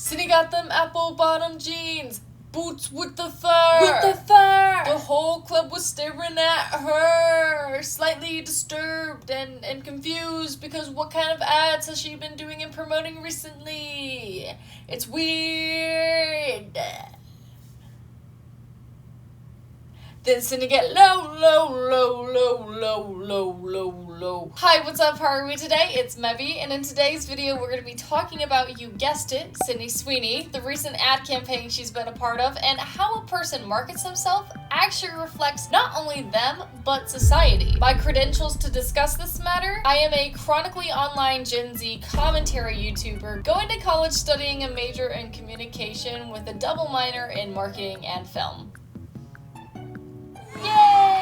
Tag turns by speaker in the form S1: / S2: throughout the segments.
S1: Sydney got them apple bottom jeans, boots with the fur. With the fur. The whole club was staring at her, slightly disturbed and confused because what kind of ads has she been doing and promoting recently? It's weird. Then Sydney get low. Hi, what's up? How are we today? It's Mebby, and in today's video, we're going to be talking about, you guessed it, Sydney Sweeney, the recent ad campaign she's been a part of, and how a person markets himself actually reflects not only them, but society. My credentials to discuss this matter: I am a chronically online Gen Z commentary YouTuber, going to college studying a major in communication with a double minor in marketing and film. Yay!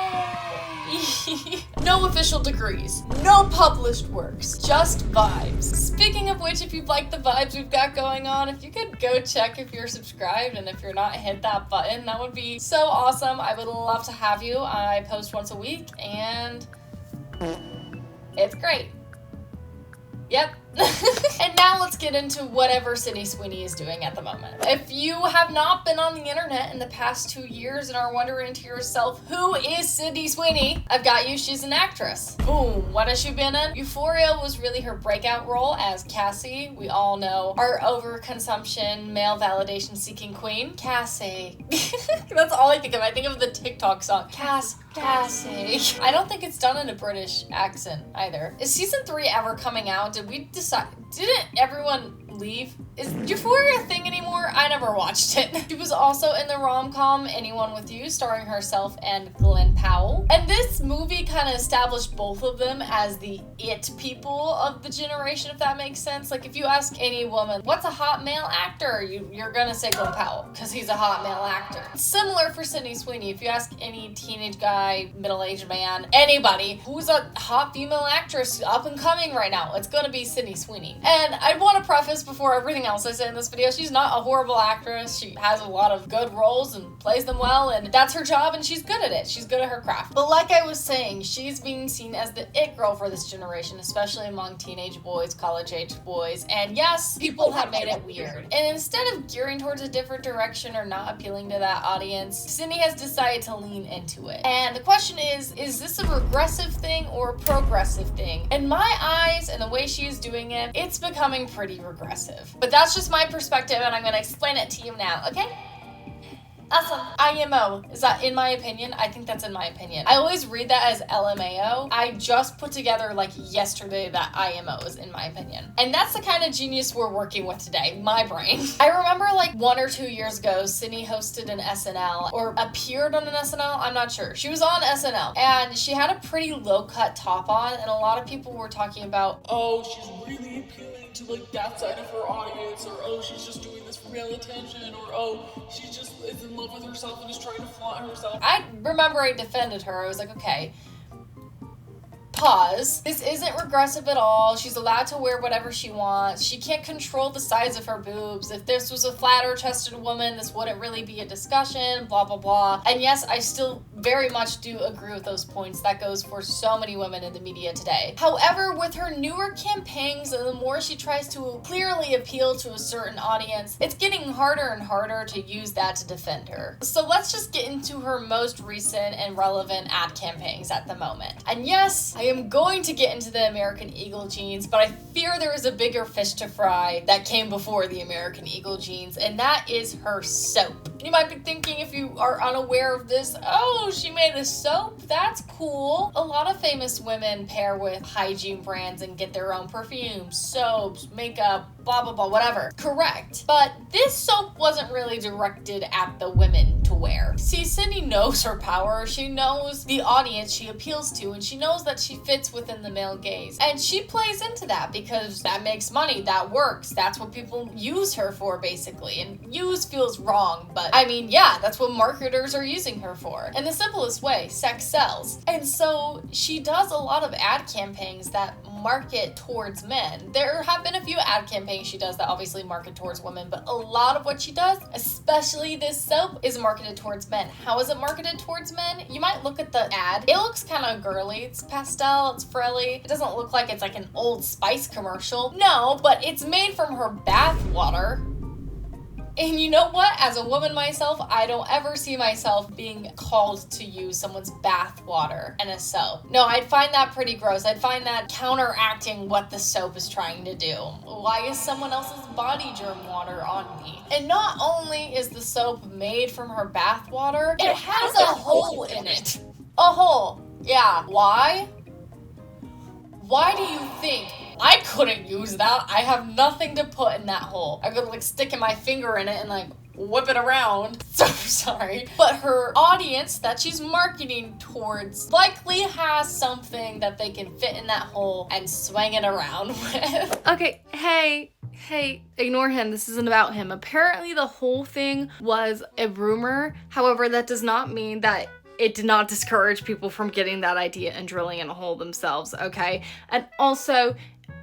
S1: No official degrees, no published works, just vibes. Speaking of which, if you've liked the vibes we've got going on, if you could go check if you're subscribed, and if you're not, hit that button. That would be so awesome. I would love to have you. I post once a week, and it's great. Yep. And now let's get into whatever Sydney Sweeney is doing at the moment. If you have not been on the internet in the past 2 years and are wondering to yourself, who is Sydney Sweeney? I've got you. She's an actress. Boom. What has she been in? Euphoria was really her breakout role as Cassie. We all know our overconsumption, male validation seeking queen, Cassie. That's all I think of. I think of the TikTok song, Cassie. I don't think it's done in a British accent either. Is season 3 ever coming out? Did we decide? Didn't everyone leave? Is Euphoria a thing anymore? I never watched it. She was also in the rom-com Anyone With You, starring herself and Glenn Powell. And this movie kind of established both of them as the it people of the generation, if that makes sense. Like, if you ask any woman, what's a hot male actor? You're gonna say Glenn Powell, because he's a hot male actor. Similar for Sydney Sweeney. If you ask any teenage guy, middle-aged man, anybody, who's a hot female actress up and coming right now, it's gonna be Sydney Sweeney. And I want to preface before everything else I say in this video, she's not a horrible actress. She has a lot of good roles and plays them well, and that's her job, and she's good at it. She's good at her craft. But like I was saying, she's being seen as the it girl for this generation, especially among teenage boys, college-aged boys, and yes, people have made it weird. And instead of gearing towards a different direction or not appealing to that audience, Sydney has decided to lean into it. And the question is this a regressive thing or a progressive thing? In my eyes, and the way she is doing it, it's becoming pretty regressive. But that's just my perspective, and I'm going to explain it to you now, okay? Awesome. IMO. Is that in my opinion? I think that's in my opinion. I always read that as LMAO. I just put together, like, yesterday that IMO is in my opinion. And that's the kind of genius we're working with today, my brain. I remember like 1 or 2 years ago, Sydney hosted an SNL, or appeared on an SNL, I'm not sure. She was on SNL, and she had a pretty low-cut top on, and a lot of people were talking about, oh, she's really appealing to like that side of her audience, or oh, she's just doing this for real attention, or oh, she just is in love with herself and is trying to flaunt herself. I remember I defended her. I was like, okay, pause. This isn't regressive at all. She's allowed to wear whatever she wants. She can't control the size of her boobs. If this was a flatter chested woman, this wouldn't really be a discussion, blah, blah, blah. And yes, I still very much do agree with those points. That goes for so many women in the media today. However, with her newer campaigns, and the more she tries to clearly appeal to a certain audience, it's getting harder and harder to use that to defend her. So let's just get into her most recent and relevant ad campaigns at the moment. And yes, I am going to get into the American Eagle jeans, but I fear there is a bigger fish to fry that came before the American Eagle jeans, and that is her soap. You might be thinking, if you are unaware of this, oh, she made a soap? That's cool. A lot of famous women pair with hygiene brands and get their own perfumes, soaps, makeup, blah, blah, blah, whatever. Correct. But this soap wasn't really directed at the women to wear. See, Sydney knows her power. She knows the audience she appeals to, and she knows that she fits within the male gaze. And she plays into that because that makes money, that works. That's what people use her for, basically. And use feels wrong, but I mean, yeah, that's what marketers are using her for. In the simplest way, sex sells. And so she does a lot of ad campaigns that market towards men. There have been a few ad campaigns she does that obviously market towards women, but a lot of what she does, especially this soap, is marketed towards men. How is it marketed towards men? You might look at the ad. It looks kind of girly. It's pastel, it's frilly. It doesn't look like it's like an Old Spice commercial. No, but it's made from her bath water. And you know what? As a woman myself, I don't ever see myself being called to use someone's bath water and a soap. No, I'd find that pretty gross. I'd find that counteracting what the soap is trying to do. Why is someone else's body germ water on me? And not only is the soap made from her bath water, it has a hole in it. A hole. Yeah. Why? Why do you think I couldn't use that? I have nothing to put in that hole. I could like stick my finger in it and like whip it around. So sorry. But her audience that she's marketing towards likely has something that they can fit in that hole and swing it around with. Okay, hey, ignore him. This isn't about him. Apparently the whole thing was a rumor. However, that does not mean that it did not discourage people from getting that idea and drilling in a hole themselves, okay? And also,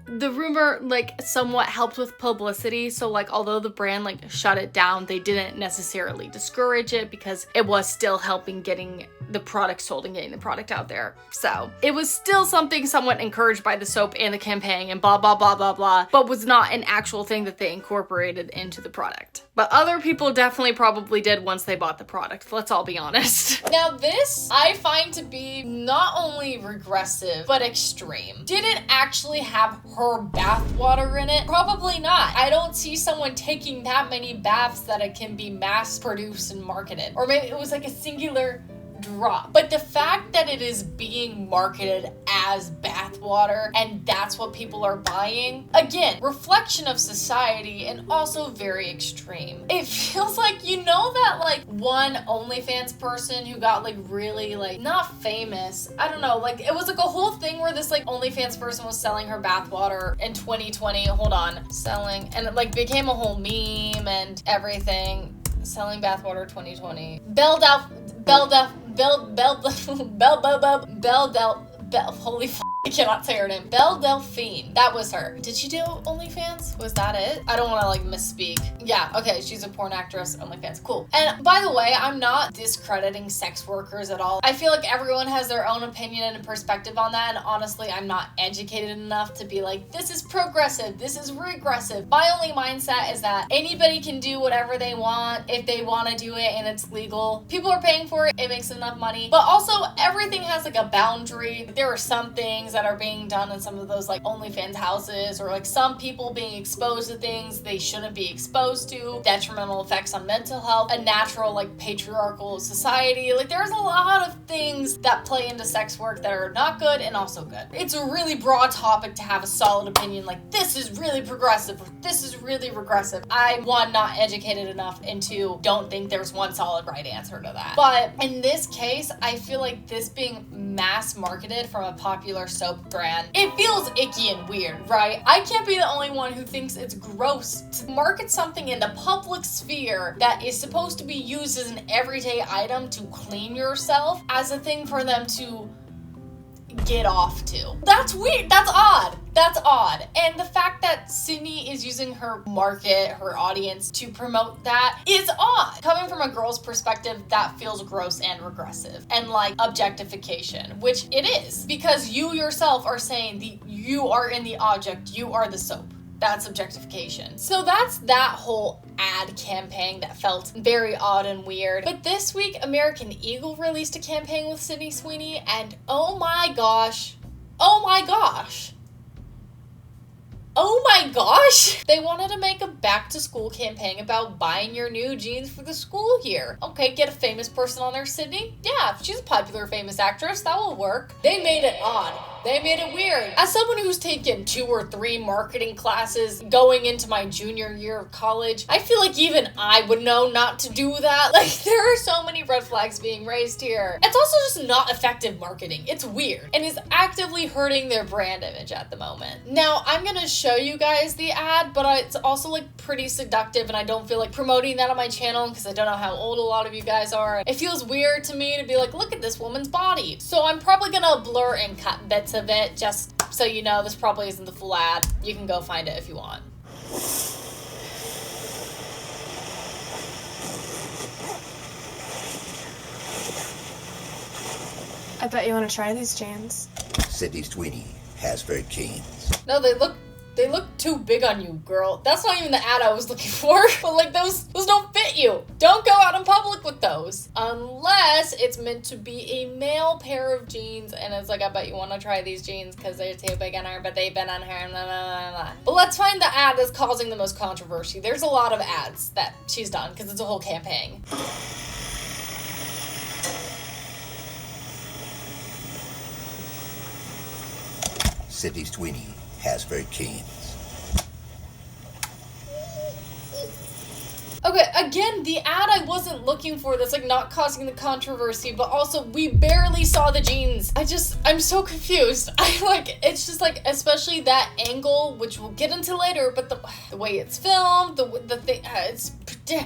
S1: the rumor, like, somewhat helped with publicity, so, like, although the brand, like, shut it down, they didn't necessarily discourage it because it was still helping getting the product sold and getting the product out there. So, it was still something somewhat encouraged by the soap and the campaign and blah, blah, blah, blah, blah, but was not an actual thing that they incorporated into the product. But other people definitely probably did once they bought the product, let's all be honest. Now, this I find to be not only regressive, but extreme. Did it actually have her bath water in it? Probably not. I don't see someone taking that many baths that it can be mass produced and marketed. Or maybe it was like a singular drop. But the fact that it is being marketed as bath water and that's what people are buying, again, reflection of society and also very extreme. It feels like, you know, that like one OnlyFans person who got like really like not famous, I don't know, like it was like a whole thing where this like OnlyFans person was selling her bath water in 2020, selling, and it like became a whole meme and everything. Selling bathwater 2020. Holy f***, I cannot say her name. Belle Delphine. That was her. Did she do OnlyFans? Was that it? I don't want to like misspeak. Yeah, okay, she's a porn actress, OnlyFans. Cool. And by the way, I'm not discrediting sex workers at all. I feel like everyone has their own opinion and perspective on that, and honestly, I'm not educated enough to be like, this is progressive, this is regressive. My only mindset is that anybody can do whatever they want if they want to do it and it's legal. People are paying for it, it makes enough money. But also, everything has like a boundary. There are some things that are being done in some of those like OnlyFans houses, or like some people being exposed to things they shouldn't be exposed to, detrimental effects on mental health, a natural like patriarchal society. Like there's a lot of things that play into sex work that are not good and also good. It's a really broad topic to have a solid opinion like this is really progressive or this is really regressive. I'm one, not educated enough, and two, don't think there's one solid right answer to that. But in this case, I feel like this being mass marketed from a popular soap brand, it feels icky and weird, right? I can't be the only one who thinks it's gross to market something in the public sphere that is supposed to be used as an everyday item to clean yourself as a thing for them to get off to. That's weird. That's odd. That's odd. And the fact that Sydney is using her market, her audience to promote that is odd. Coming from a girl's perspective, that feels gross and regressive and like objectification, which it is, because you yourself are saying you are in the object, you are the soap. That's objectification. So that's that whole ad campaign that felt very odd and weird. But this week, American Eagle released a campaign with Sydney Sweeney, and oh my gosh, they wanted to make a back-to-school campaign about buying your new jeans for the school year. Okay, get a famous person on there, Sydney. Yeah, if she's a popular famous actress, that will work. They made it odd. They made it weird. As someone who's taken 2 or 3 marketing classes going into my junior year of college, I feel like even I would know not to do that. Like, there are so many red flags being raised here. It's also just not effective marketing. It's weird and is actively hurting their brand image at the moment. Now, I'm gonna show you guys the ad, but it's also like pretty seductive, and I don't feel like promoting that on my channel because I don't know how old a lot of you guys are. It feels weird to me to be like, look at this woman's body. So I'm probably gonna blur and cut bits of it, just so you know this probably isn't the full ad. You can go find it if you want.
S2: I bet you want to try these jeans.
S3: Sydney Sweeney has very jeans.
S1: No, they look They look too big on you, girl. That's not even the ad I was looking for. But like those don't fit you. Don't go out in public with those. Unless it's meant to be a male pair of jeans and it's like, I bet you want to try these jeans because they're too big on her, but they've been on her, blah, blah, blah. But let's find the ad that's causing the most controversy. There's a lot of ads that she's done because it's a whole campaign.
S2: Sydney Sweeney has very keen.
S1: Okay, again, the ad I wasn't looking for that's like not causing the controversy, but also we barely saw the jeans. I'm so confused. It's just like, especially that angle, which we'll get into later, but the way it's filmed, the thing, they're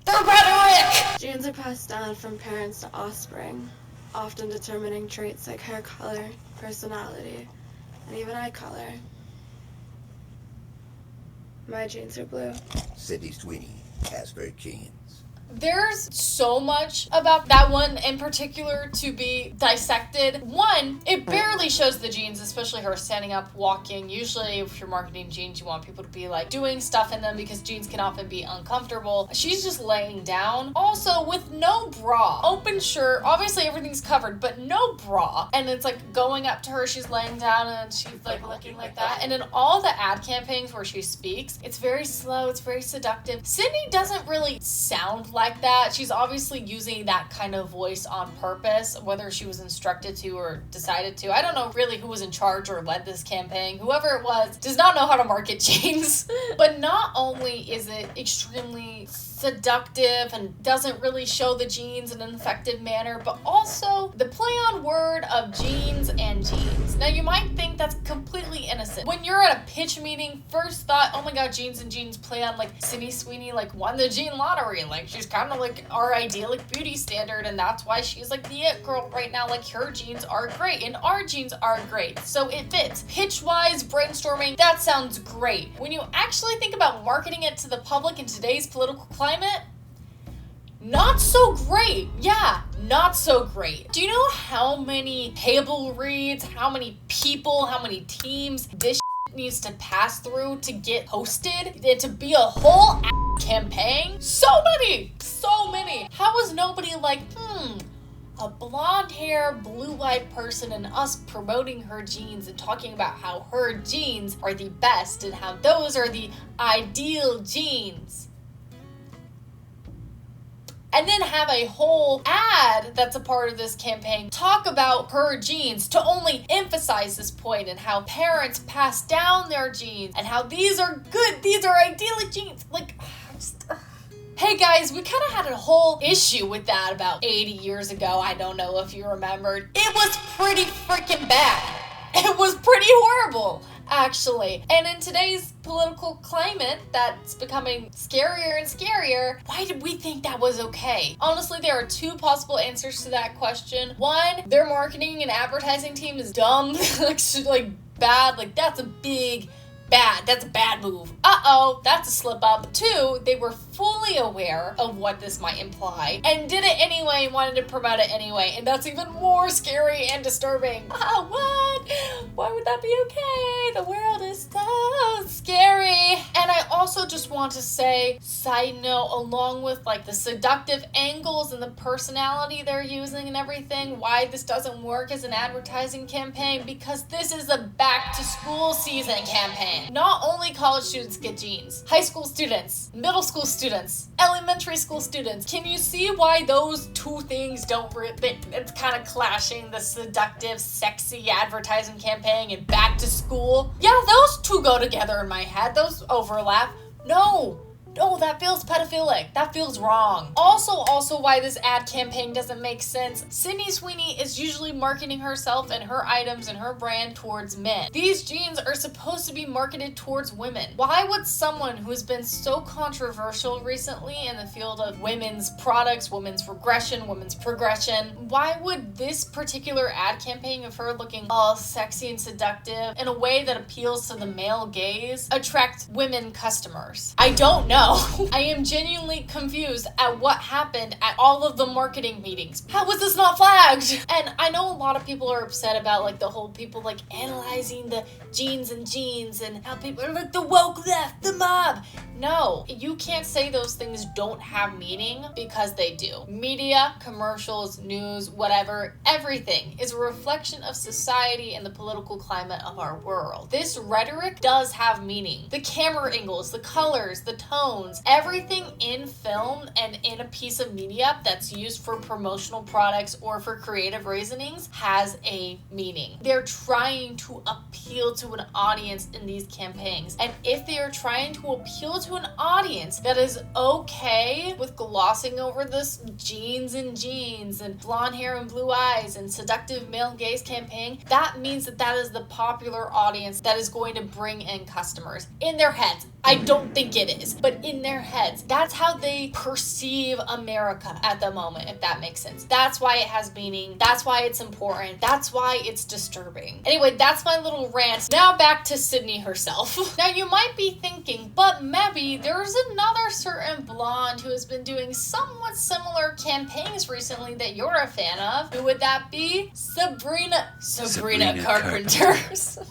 S1: rhetoric!
S3: Genes are passed down from parents to offspring, often determining traits like hair color, personality, and even eye color. My genes are blue.
S2: Sydney Sweeney has very keen.
S1: There's so much about that one in particular to be dissected. One, it barely shows the jeans, especially her standing up, walking. Usually if you're marketing jeans, you want people to be like doing stuff in them because jeans can often be uncomfortable. She's just laying down. Also with no bra. Open shirt, obviously everything's covered, but no bra. And it's like going up to her, she's laying down and she's like looking like that. And in all the ad campaigns where she speaks, it's very slow, it's very seductive. Sydney doesn't really sound like that. She's obviously using that kind of voice on purpose, whether she was instructed to or decided to. I don't know really who was in charge or led this campaign. Whoever it was does not know how to market jeans. But not only is it extremely seductive and doesn't really show the jeans in an effective manner, but also the play on word of jeans and jeans. Now you might think that's completely innocent. When you're at a pitch meeting, first thought, oh my god, jeans and jeans play on like Sydney Sweeney like won the jean lottery. Like she's kind of like our idyllic beauty standard and that's why she's like the it girl right now. Like her jeans are great and our jeans are great. So it fits. Pitch wise, brainstorming, that sounds great. When you actually think about marketing it to the public in today's political climate, not so great. Yeah, not so great. Do you know how many table reads, how many people, how many teams this needs to pass through to get posted? And to be a whole campaign? So many! How is nobody like, a blonde hair, blue-eyed person and us promoting her jeans and talking about how her jeans are the best and how those are the ideal jeans? And then have a whole ad that's a part of this campaign talk about her jeans to only emphasize this point and how parents pass down their jeans and how these are good, these are idyllic jeans. Like, Hey guys, we kind of had a whole issue with that about 80 years ago. I don't know if you remembered. It was pretty freaking bad. It was pretty horrible, actually. And in today's political climate that's becoming scarier and scarier, why did we think that was okay? Honestly, there are two possible answers to that question. One, their marketing and advertising team is dumb, like bad, like that's a bad move. That's a slip up. Two, they were fully aware of what this might imply and did it anyway, wanted to promote it anyway, and that's even more scary and disturbing. What? Why would that be okay? The world is so scary. And I also just want to say, side note, along with like the seductive angles and the personality they're using and everything, why this doesn't work as an advertising campaign, because this is a back to school season campaign. Not only college students get jeans, high school students, middle school students, elementary school students. Can you see why those two things it's kind of clashing, the seductive, sexy advertising campaign and back to school? Yeah, those two go together in my head. Those overlap. No, that feels pedophilic. That feels wrong. Also why this ad campaign doesn't make sense. Sydney Sweeney is usually marketing herself and her items and her brand towards men. These jeans are supposed to be marketed towards women. Why would someone who's been so controversial recently in the field of women's products, women's regression, women's progression, why would this particular ad campaign of her looking all sexy and seductive in a way that appeals to the male gaze attract women customers? I don't know. No. I am genuinely confused at what happened at all of the marketing meetings. How was this not flagged? And I know a lot of people are upset about like the whole people like analyzing the jeans and how people are like the woke left, the mob. No, you can't say those things don't have meaning because they do. Media, commercials, news, whatever, everything is a reflection of society and the political climate of our world. This rhetoric does have meaning. The camera angles, the colors, the tones, everything in film and in a piece of media that's used for promotional products or for creative reasonings has a meaning. They're trying to appeal to an audience in these campaigns. And if they are trying to appeal to an audience that is okay with glossing over this jeans and blonde hair and blue eyes and seductive male gaze campaign, that means that that is the popular audience that is going to bring in customers. In their heads. I don't think it is, but in their heads, that's how they perceive America at the moment, if that makes sense. That's why it has meaning. That's why it's important. That's why it's disturbing. Anyway, that's my little rant. Now back to Sydney herself. Now you might be thinking, but Mebby, there's another certain blonde who has been doing somewhat similar campaigns recently that you're a fan of. Who would that be? Sabrina Carpenter.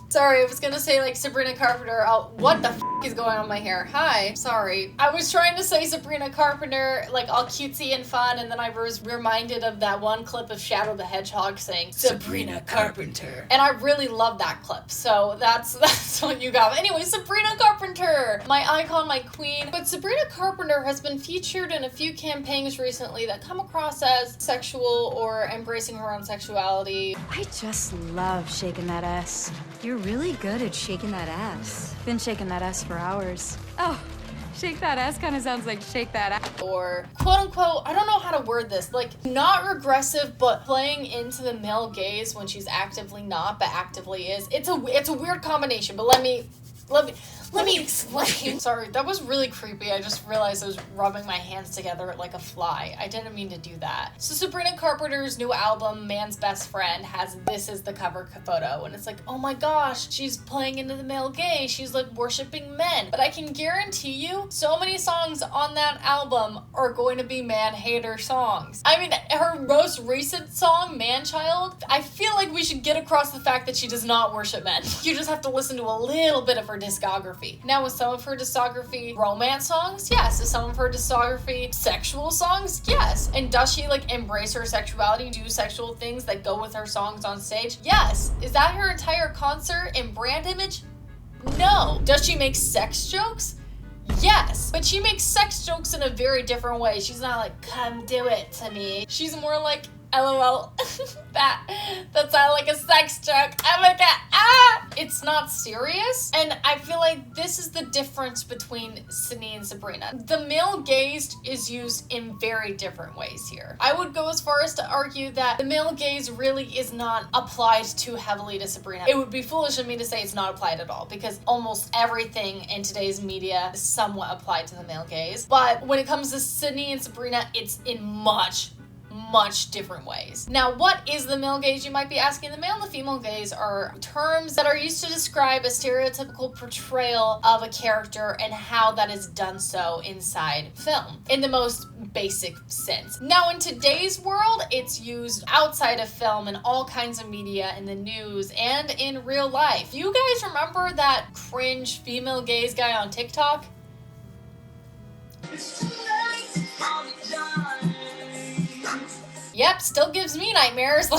S1: Sorry, I was gonna say like Sabrina Carpenter. Oh, what the f is going on my hair? Hi, sorry. I was trying to say Sabrina Carpenter, like all cutesy and fun, and then I was reminded of that one clip of Shadow the Hedgehog saying Sabrina Carpenter. And I really love that clip, so that's what you got. Anyway, Sabrina Carpenter, my icon, my queen. But Sabrina Carpenter has been featured in a few campaigns recently that come across as sexual or embracing her own sexuality.
S4: I just love shaking that ass. You're really good at shaking that ass. Been shaking that ass for hours. Oh, shake that ass kind of sounds like shake that ass.
S1: Or quote unquote, I don't know how to word this, like not regressive, but playing into the male gaze when she's actively not, but actively is. It's a weird combination, but let me explain. Sorry, that was really creepy. I just realized I was rubbing my hands together like a fly. I didn't mean to do that. So Sabrina Carpenter's new album, Man's Best Friend, has this as the cover photo. And it's like, oh my gosh, she's playing into the male gaze. She's like worshiping men. But I can guarantee you, so many songs on that album are going to be man-hater songs. I mean, her most recent song, Man Child, I feel like we should get across the fact that she does not worship men. You just have to listen to a little bit of her discography. Now, with some of her discography romance songs? Yes. Is some of her discography sexual songs? Yes. And does she like embrace her sexuality, do sexual things that go with her songs on stage? Yes. Is that her entire concert and brand image? No. Does she make sex jokes? Yes, but she makes sex jokes in a very different way. She's not like, come do it to me. She's more like, LOL, that sounded like a sex joke. Oh my god, ah! It's not serious, and I feel like this is the difference between Sydney and Sabrina. The male gaze is used in very different ways here. I would go as far as to argue that the male gaze really is not applied too heavily to Sabrina. It would be foolish of me to say it's not applied at all, because almost everything in today's media is somewhat applied to the male gaze. But when it comes to Sydney and Sabrina, it's in much different ways. Now, what is the male gaze, you might be asking? The male and the female gaze are terms that are used to describe a stereotypical portrayal of a character and how that is done so inside film, in the most basic sense. Now, in today's world, it's used outside of film in all kinds of media, in the news, and in real life. You guys remember that cringe female gaze guy on TikTok? Yep, still gives me nightmares,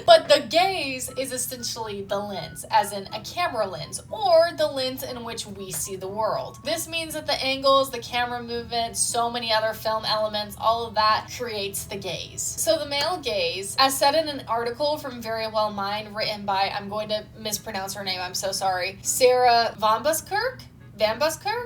S1: but the gaze is essentially the lens, as in a camera lens, or the lens in which we see the world. This means that the angles, the camera movement, so many other film elements, all of that creates the gaze. So the male gaze, as said in an article from Very Well Mind, written by, I'm going to mispronounce her name, I'm so sorry, Sarah Van Buskirk?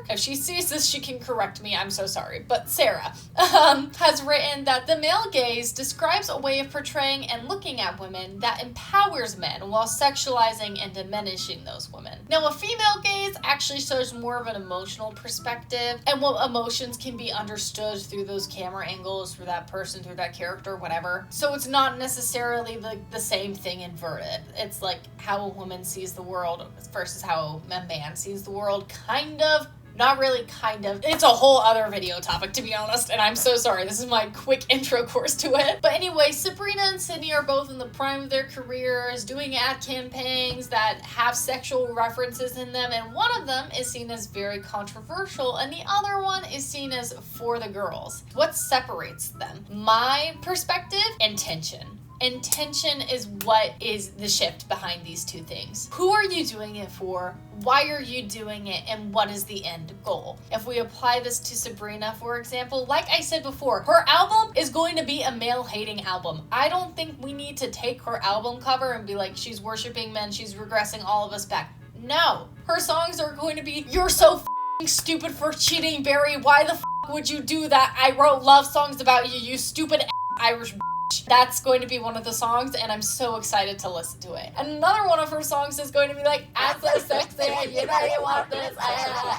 S1: If she sees this, she can correct me, I'm so sorry. But Sarah has written that the male gaze describes a way of portraying and looking at women that empowers men while sexualizing and diminishing those women. Now, a female gaze actually shows more of an emotional perspective and what emotions can be understood through those camera angles, through that person, through that character, whatever. So it's not necessarily the same thing inverted. It's like how a woman sees the world versus how a man sees the world, kind of, Not really, kind of. It's a whole other video topic, to be honest, and I'm so sorry. This is my quick intro course to it. But anyway, Sabrina and Sydney are both in the prime of their careers, doing ad campaigns that have sexual references in them, and one of them is seen as very controversial, and the other one is seen as for the girls. What separates them? My perspective, intention. Intention is what is the shift behind these two things. Who are you doing it for? Why are you doing it? And what is the end goal? If we apply this to Sabrina, for example, like I said before, her album is going to be a male-hating album. I don't think we need to take her album cover and be like, she's worshiping men, she's regressing all of us back. No. Her songs are going to be, you're so f***ing stupid for cheating, Barry. Why the f*** would you do that? I wrote love songs about you, you stupid Irish bitch. That's going to be one of the songs, and I'm so excited to listen to it. And another one of her songs is going to be like, I'm so sexy, you know you want this,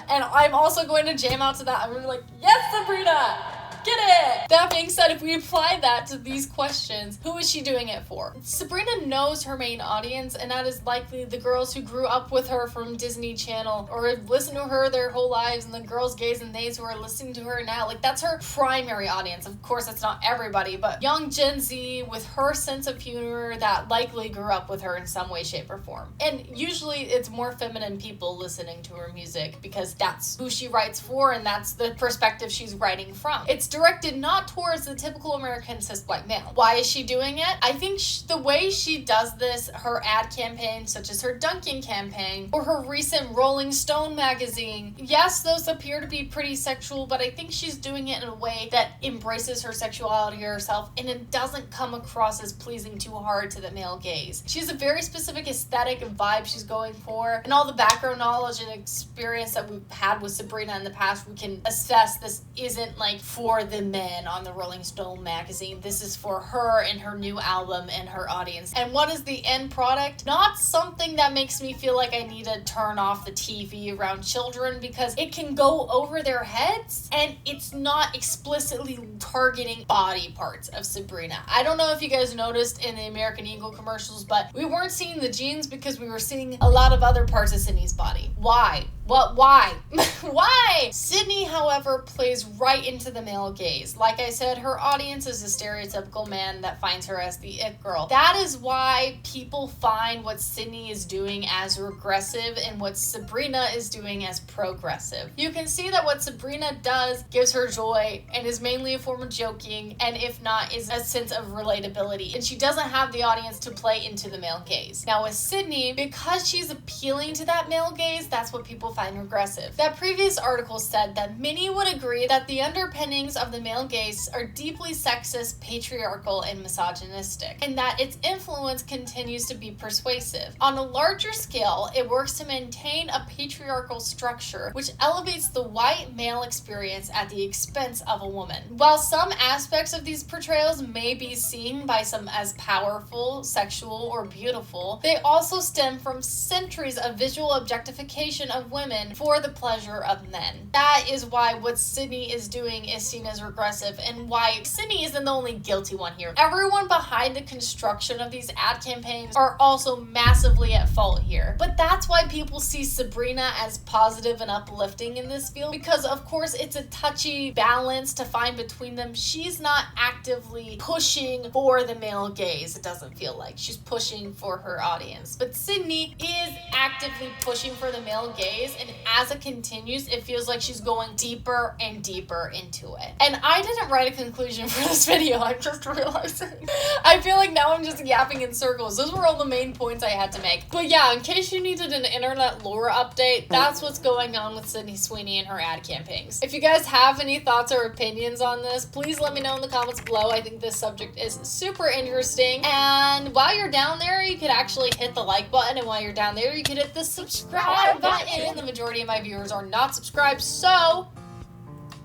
S1: and I'm also going to jam out to that. I'm going to be like, yes, Sabrina! Get it! That being said, if we apply that to these questions, who is she doing it for? Sabrina knows her main audience, and that is likely the girls who grew up with her from Disney Channel or listen to her their whole lives, and the girls, gays, and theys who are listening to her now. Like, that's her primary audience. Of course, that's not everybody, but young Gen Z with her sense of humor that likely grew up with her in some way, shape, or form. And usually it's more feminine people listening to her music because that's who she writes for, and that's the perspective she's writing from. It's directed not towards the typical American cis white male. Why is she doing it? I think the way she does this, her ad campaign, such as her Dunkin' campaign, or her recent Rolling Stone magazine, yes, those appear to be pretty sexual, but I think she's doing it in a way that embraces her sexuality herself, and it doesn't come across as pleasing too hard to the male gaze. She has a very specific aesthetic and vibe she's going for, and all the background knowledge and experience that we've had with Sabrina in the past, we can assess this isn't like for the men on the Rolling Stone magazine. This is for her and her new album and her audience. And what is the end product? Not something that makes me feel like I need to turn off the TV around children, because it can go over their heads and it's not explicitly targeting body parts of Sabrina. I don't know if you guys noticed in the American Eagle commercials, but we weren't seeing the jeans because we were seeing a lot of other parts of Sydney's body. Why? Why? Why? Sydney, however, plays right into the male gaze. Like I said, her audience is a stereotypical man that finds her as the it girl. That is why people find what Sydney is doing as regressive and what Sabrina is doing as progressive. You can see that what Sabrina does gives her joy and is mainly a form of joking, and if not, is a sense of relatability. And she doesn't have the audience to play into the male gaze. Now with Sydney, because she's appealing to that male gaze, that's what people find regressive. That previous article said that many would agree that the underpinnings of the male gaze are deeply sexist, patriarchal, and misogynistic, and that its influence continues to be persuasive. On a larger scale, it works to maintain a patriarchal structure which elevates the white male experience at the expense of a woman. While some aspects of these portrayals may be seen by some as powerful, sexual, or beautiful, they also stem from centuries of visual objectification of women for the pleasure of men. That is why what Sydney is doing is seen as regressive, and why Sydney isn't the only guilty one here. Everyone behind the construction of these ad campaigns are also massively at fault here. But that's why people see Sabrina as positive and uplifting in this field, because of course it's a touchy balance to find between them. She's not actively pushing for the male gaze, it doesn't feel like. She's pushing for her audience. But Sydney is actively pushing for the male gaze, and as it continues, it feels like she's going deeper and deeper into it. And I didn't write a conclusion for this video, I'm just realizing. I feel like now I'm just yapping in circles. Those were all the main points I had to make. But yeah, in case you needed an internet lore update, that's what's going on with Sydney Sweeney and her ad campaigns. If you guys have any thoughts or opinions on this, please let me know in the comments below. I think this subject is super interesting. And while you're down there, you could actually hit the like button, and while you're down there, you could hit the subscribe button. The majority of my viewers are not subscribed, so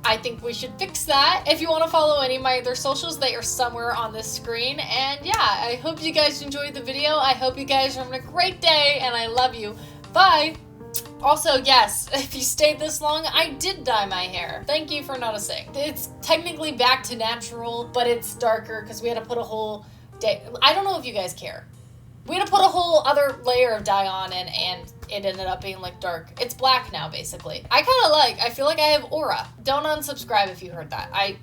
S1: I think we should fix that. If you want to follow any of my other socials, they are somewhere on this screen. And yeah, I hope you guys enjoyed the video. I hope you guys are having a great day, and I love you. Bye! Also, yes, if you stayed this long, I did dye my hair. Thank you for noticing. It's technically back to natural, but it's darker because we had to put a whole day. I don't know if you guys care. We had to put a whole other layer of dye on, and it ended up being like dark. It's black now, basically. I feel like I have aura. Don't unsubscribe if you heard that. I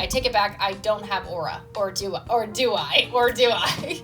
S1: take it back. I don't have aura. Or do I?